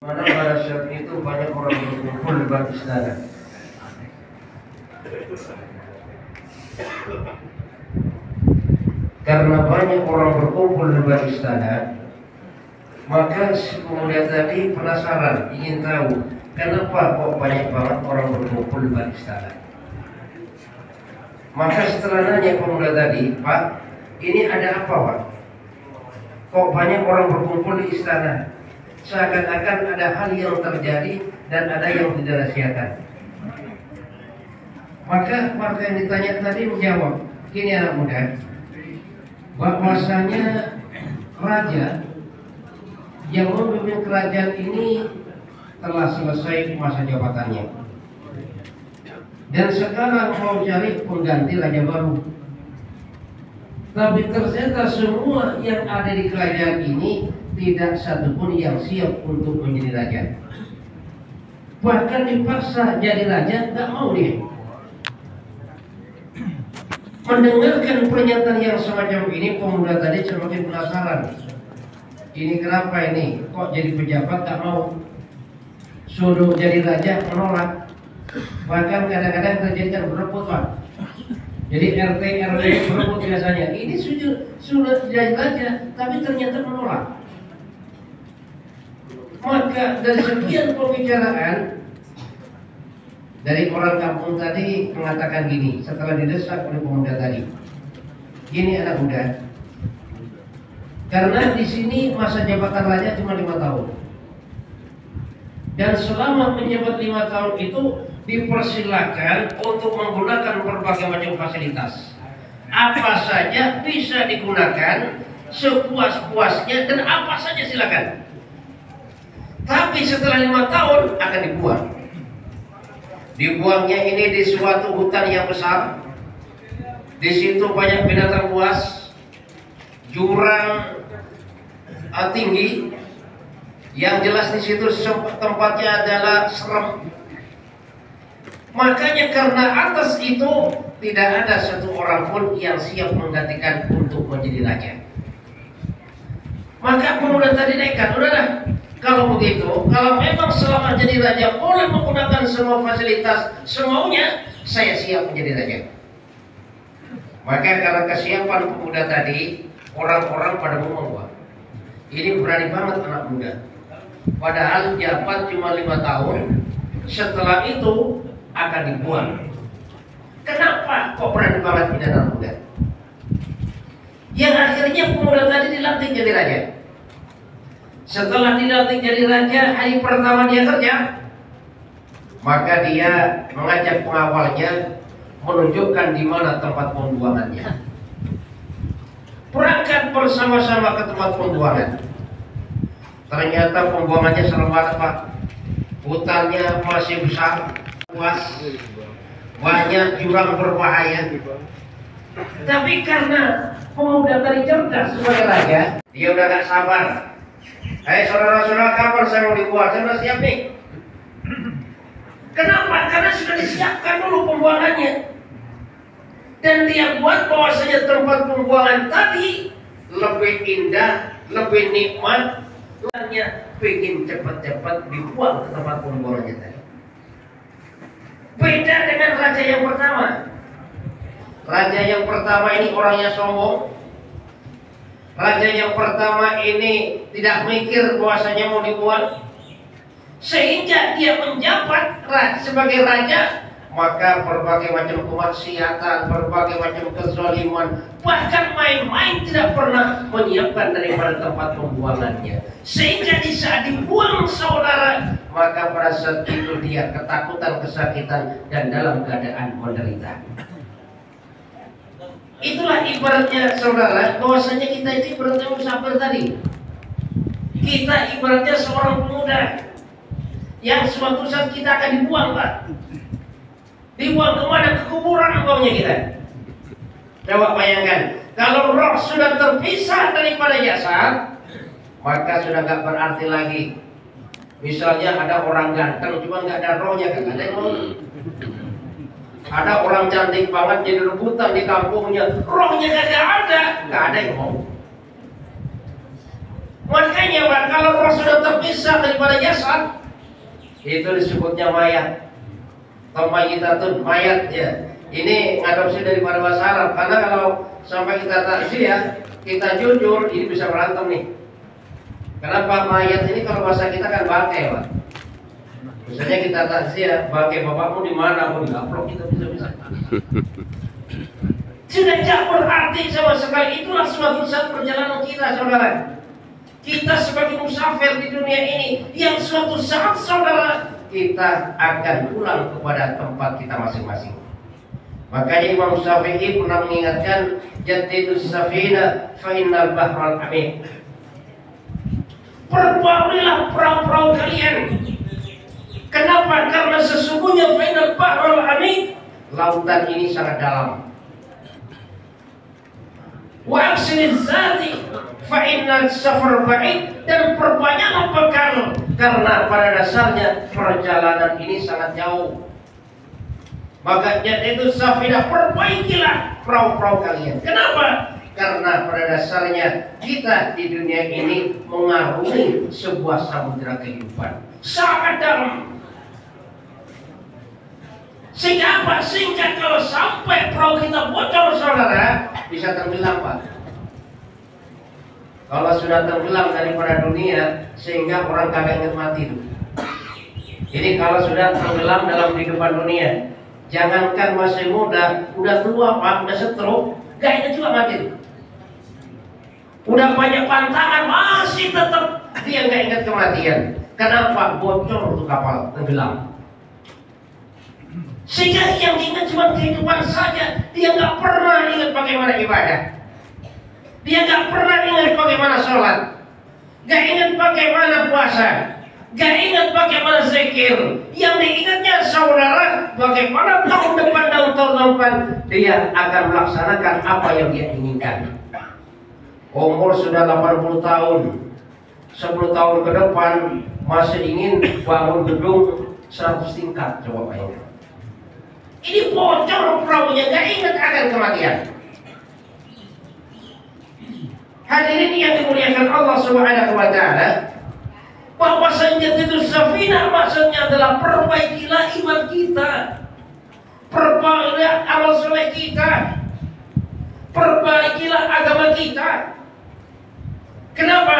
Mana pada saat itu banyak orang berkumpul di depan istana. Karena banyak orang berkumpul di depan istana, maka si pemuda tadi penasaran, ingin tahu kenapa kok banyak banget orang berkumpul di depan istana. Maka setelah nanya pemuda tadi, "Pak, ini ada apa, Pak? Kok banyak orang berkumpul di istana? Seakan-akan ada hal yang terjadi dan ada yang dirahasiakan." Maka yang ditanya tadi menjawab, "Gini anak muda, bahwasanya raja yang memimpin kerajaan ini telah selesai masa jabatannya, dan sekarang mau cari pengganti raja baru. Tapi ternyata semua yang ada di kerajaan ini tidak satupun yang siap untuk menjadi raja. Bahkan dipaksa jadi raja, nggak mau dia." Mendengarkan pernyataan yang semacam ini, pemuda tadi semakin penasaran. Ini kenapa ini? Kok jadi pejabat nggak mau? Suruh jadi raja menolak. Bahkan kadang-kadang terjadi berebut, Pak. Jadi RT RW berebut biasanya. Ini sudah jadi raja, tapi ternyata menolak. Maka dari sekian pembicaraan, dari orang kampung tadi mengatakan gini, setelah didesak oleh pemuda tadi, "Gini anak muda, karena di sini masa jabatan raja cuma 5 tahun. Dan selama menjabat 5 tahun itu dipersilakan untuk menggunakan berbagai macam fasilitas. Apa saja bisa digunakan sepuas-puasnya dan apa saja silakan. Tapi setelah 5 tahun akan dibuang. Dibuangnya ini di suatu hutan yang besar. Di situ banyak binatang buas, jurang tinggi. Yang jelas di situ tempatnya adalah serem. Makanya karena atas itu tidak ada satu orang pun yang siap menggantikan untuk menjadi raja." Maka pemuda tadi nekat, "Udahlah, kalau begitu, kalau memang selama jadi raja boleh menggunakan semua fasilitas semaunya, saya siap menjadi raja." Maka karena kesiapan pemuda tadi, orang-orang pada ngomong, "Wah, ini berani banget anak muda. Padahal jabat cuma 5 tahun, setelah itu akan dibuang. Kenapa kok berani banget ini anak muda?" Yang akhirnya pemuda tadi dilantik jadi raja. Setelah dilantik jadi raja, hari pertama dia kerja, maka dia mengajak pengawalnya menunjukkan di mana tempat pembuangannya. Berangkat bersama-sama ke tempat pembuangan. Ternyata pembuangannya serem banget, Pak. Hutannya masih besar, luas, banyak jurang berbahaya. Tapi karena pemuda tadi cerdas sebagai raja, dia udah gak sabar. "Hai saudara-saudara, kapan saya mau dibuang? Saya udah siap nih." Kenapa? Karena sudah disiapkan dulu pembuangannya. Dan dia buat bahwasanya tempat pembuangan tadi lebih indah, lebih nikmat. Tuannya pengen cepat-cepat dibuang ke tempat pembuangannya tadi. Beda dengan raja yang pertama. Raja yang pertama ini orangnya sombong. Raja yang pertama ini tidak mikir bahwasanya mau dibuang. Sehingga dia menjabat sebagai raja, maka berbagai macam kemaksiatan, berbagai macam kezaliman, bahkan main-main tidak pernah menyiapkan daripada tempat pembuangannya. Sehingga di saat dibuang saudara, maka pada saat itu dia ketakutan, kesakitan, dan dalam keadaan menderita. Itulah ibaratnya saudara, bahwasanya kita itu ibaratnya musafir tadi. Kita ibaratnya seorang pemuda yang suatu saat kita akan dibuang, Pak. Dibuang kemana? Ke kuburan umpamanya kita. Coba bayangkan, kalau roh sudah terpisah daripada jasad, maka sudah gak berarti lagi. Misalnya ada orang ganteng, cuma gak ada rohnya, kan ada yang mau. Ada orang cantik banget jadi rebutan di kampungnya, rohnya gak ada yang mau. Makanya Pak, kalau roh sudah terpisah daripada jasad, itu disebutnya mayat. Atau mayitatun, mayat ya. Ini ngadopsi daripada bahasa Arab. Karena kalau sampai kita takziah, kita jujur, ini bisa berantem nih. Kenapa mayat ini kalau bahasa kita kan bangkai Pak. Misalnya kita takziah, bangkai bapakmu di mana? Mau digaplok kita bisa. Sudah jauh berarti sama sekali. Itulah suatu saat perjalanan kita, saudara. Kita sebagai musafir di dunia ini, yang suatu saat saudara kita akan pulang kepada tempat kita masing-masing. Makanya Imam Syafi'i pernah mengingatkan, jaddidus safina fa innal bahral amik. Perbaulilah perahu-perahu kalian. Kenapa? Karena sesungguhnya fa innal bahral amik, lautan ini sangat dalam. Wa aksiniz zati fa innal safar ba'id, dan perbanyaklah bekal karena pada dasarnya perjalanan ini sangat jauh. Maka itu safinah, perbaikilah perahu-perahu kalian. Kenapa? Karena pada dasarnya kita di dunia ini mengarungi sebuah samudera kehidupan sangat dalam. Sehingga apa? Sehingga kalau sampai perahu kita bocor, saudara, bisa tenggelam Pak. Kalau sudah tenggelam daripada dunia, sehingga orang kagak ingat mati itu. Ini kalau sudah tenggelam dalam kehidupan dunia, jangankan masih muda, udah tua Pak, udah stroke, gak ingat juga mati. Udah banyak pantangan, masih tetap dia gak ingat kematian. Kenapa? Bocor tuh kapal, tenggelam. Sehingga yang diingat cuma kehidupan saja. Dia gak pernah ingat bagaimana ibadah. Dia gak pernah ingat bagaimana sholat, gak ingat bagaimana puasa, gak ingat bagaimana zikir. Yang diingatnya saudara, bagaimana tahun depan dan tahun depan dia akan melaksanakan apa yang dia inginkan. Umur sudah 80 tahun, 10 tahun ke depan masih ingin bangun gedung 100 tingkat. Coba bayangkan. Ini bocor perahunya, gak ingat akan kematian. Hadirin yang dimuliakan Allah Subhanahu wa taala, bahwasanya itu safinah maksudnya adalah perbaikilah iman kita, perbaikilah amal soleh kita, perbaikilah agama kita. Kenapa?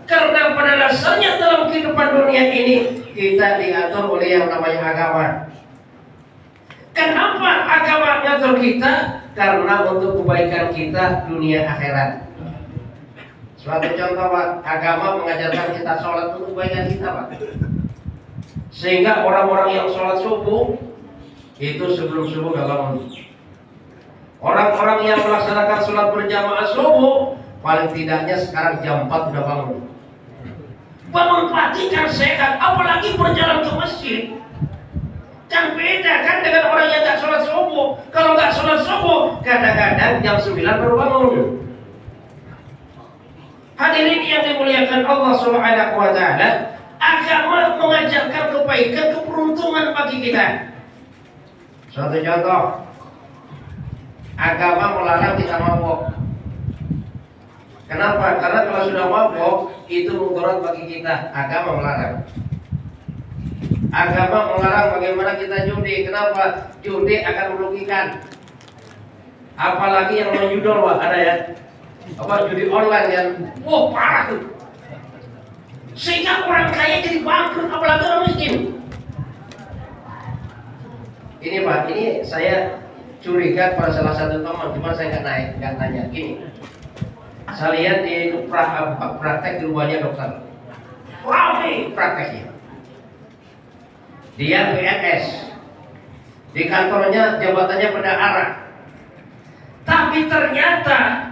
Karena pada dasarnya dalam kehidupan dunia ini kita diatur oleh yang namanya agama. Kenapa agama ngatur kita? Karena untuk kebaikan kita dunia akhirat. Suatu contoh Pak, agama mengajarkan kita sholat untuk kebaikan kita Pak. Sehingga orang-orang yang sholat subuh itu sebelum subuh gak bangun. Orang-orang yang melaksanakan sholat berjamaah subuh paling tidaknya sekarang jam 4 udah bangun. Bangun pagi kan sehat, apalagi berjalan ke masjid. Kan beda kan dengan orang yang gak sholat subuh. Kalau gak sholat subuh, kadang-kadang jam 9 baru bangun. Hadirin yang dimuliakan Allah Subhanahu wa taala, agama mengajarkan kebaikan, keberuntungan bagi kita. Suatu contoh, agama melarang kita mabuk. Kenapa? Karena kalau sudah mabuk itu mudarat bagi kita. Agama melarang. Agama melarang bagaimana kita judi. Kenapa? Judi akan merugikan. Apalagi yang menjudol Pak, ada ya? Apa judi online yang parah tuh. Sehingga orang kaya jadi bangkrut, apalagi orang miskin. Ini Pak, ini saya curiga pada salah satu teman, cuma saya nggak nanya. Gini, saya lihat di praktek di rumahnya dokter, ramai prakteknya. Dia PNS, di kantornya jabatannya bendahara, tapi ternyata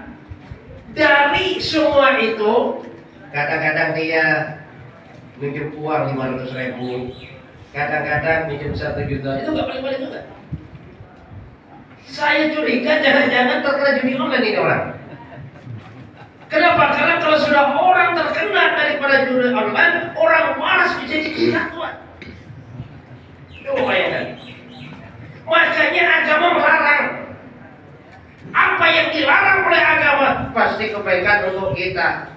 dari semua itu kadang-kadang dia minjem uang 500.000, kadang-kadang minjem 1 juta, itu nggak paling-paling juga. Saya curiga jangan-jangan terkena judi online ini orang. Kenapa? Karena kalau sudah orang terkena daripada judi online, orang malas bisa kesatuan. Coba bayangkan. Makanya agama melarang. Apa yang dilarang oleh agama pasti kebaikan untuk kita.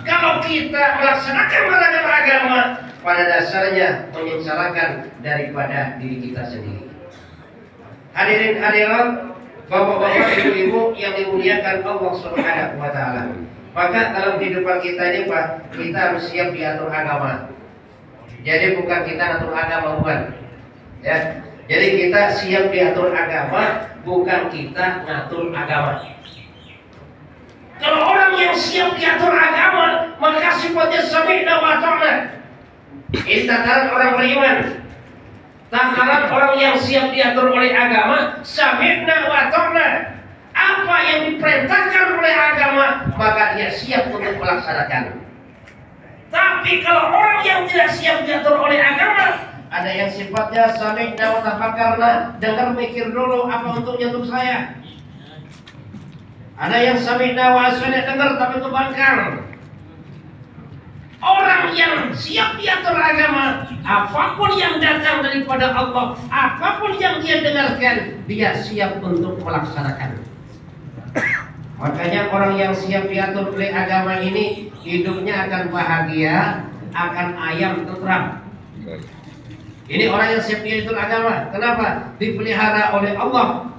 Kalau kita melaksanakan beragam agama, pada dasarnya menyengsarakan daripada diri kita sendiri. Hadirin hadirat, bapak-bapak, ibu-ibu yang dimuliakan Allah Subhanahu wa taala. Maka dalam kehidupan kita ini Pak, kita harus siap diatur agama. Jadi bukan kita atur agama, bukan. Ya. Jadi kita siap diatur agama, bukan kita ngatur agama. Kalau orang yang siap diatur agama, maka sifatnya sami'na wa ata'na. Ini tataran orang beriman. Tataran orang yang siap diatur oleh agama, sami'na wa ata'na. Apa yang diperintahkan oleh agama, maka dia siap untuk melaksanakan. Tapi kalau orang yang tidak siap diatur oleh agama, ada yang sifatnya sami'na wa tafakkarna, dengar mikir dulu apa untuknya untuk saya. Ada yang sami'na wa asma'na, dengar tapi itu bangkang. Orang yang siap diatur agama, apapun yang datang daripada Allah, apapun yang dia dengarkan, dia siap untuk melaksanakan. Makanya orang yang siap diatur oleh agama ini, hidupnya akan bahagia, akan ayam tentram. Ini orang yang siap diatur agama. Kenapa? Dipelihara oleh Allah.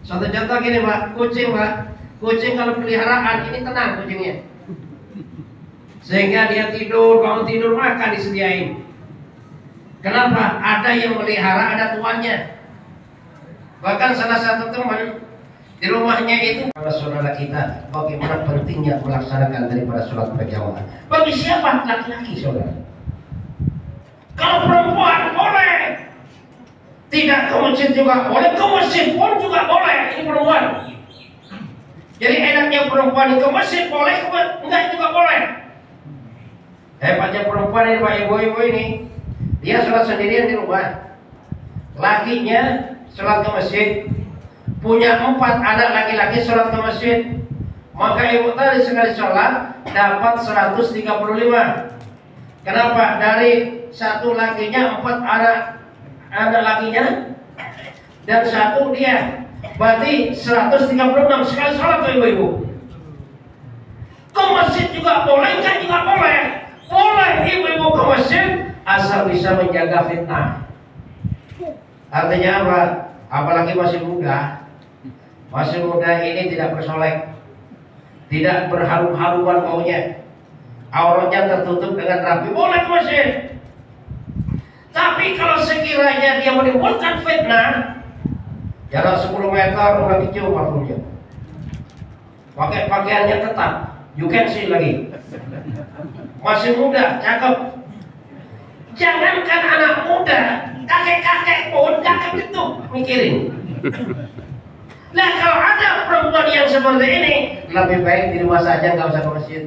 Satu contoh gini Pak, kucing Pak. Kucing kalau peliharaan ini tenang kucingnya. Sehingga dia tidur, bangun tidur, makan disediain. Kenapa? Ada yang melihara, ada tuannya. Bahkan salah satu teman di rumahnya itu, para saudara kita, bagaimana pentingnya melaksanakan daripada sholat berjamaah. Bagi siapa? Laki-laki saudara. Kalau perempuan boleh, tidak ke masjid juga boleh, ke masjid pun juga boleh. Ini perempuan. Jadi enaknya perempuan ke masjid boleh, enggak juga boleh. Hebatnya perempuan ini Pak, ibu-ibu ini, dia sholat sendirian di rumah. Lakinya sholat ke masjid. Punya 4 anak laki-laki sholat ke masjid. Maka ibu tadi sekali sholat dapat 135. Kenapa? Dari satu lakinya 4 anak lakinya dan 1 dia. Berarti 136 sekali sholat tuh ibu-ibu. Ke masjid juga boleh, enggak juga boleh. Boleh ibu-ibu ke masjid asal bisa menjaga fitnah. Artinya apa? Apalagi masih muda. Masih muda ini tidak bersolek, tidak berharum-haruman maunya, auratnya tertutup dengan rapi, boleh ke masjid. Tapi kalau sekiranya dia menimbulkan fitnah, jarak 10 meter udah kecil parfumnya, pakai pakaiannya ketat, you can see lagi, masih muda, cakep. Jangankan anak muda, kakek-kakek pun cakep itu mikirin. Nah kalau ada perempuan yang seperti ini, lebih baik di rumah saja, nggak usah ke masjid.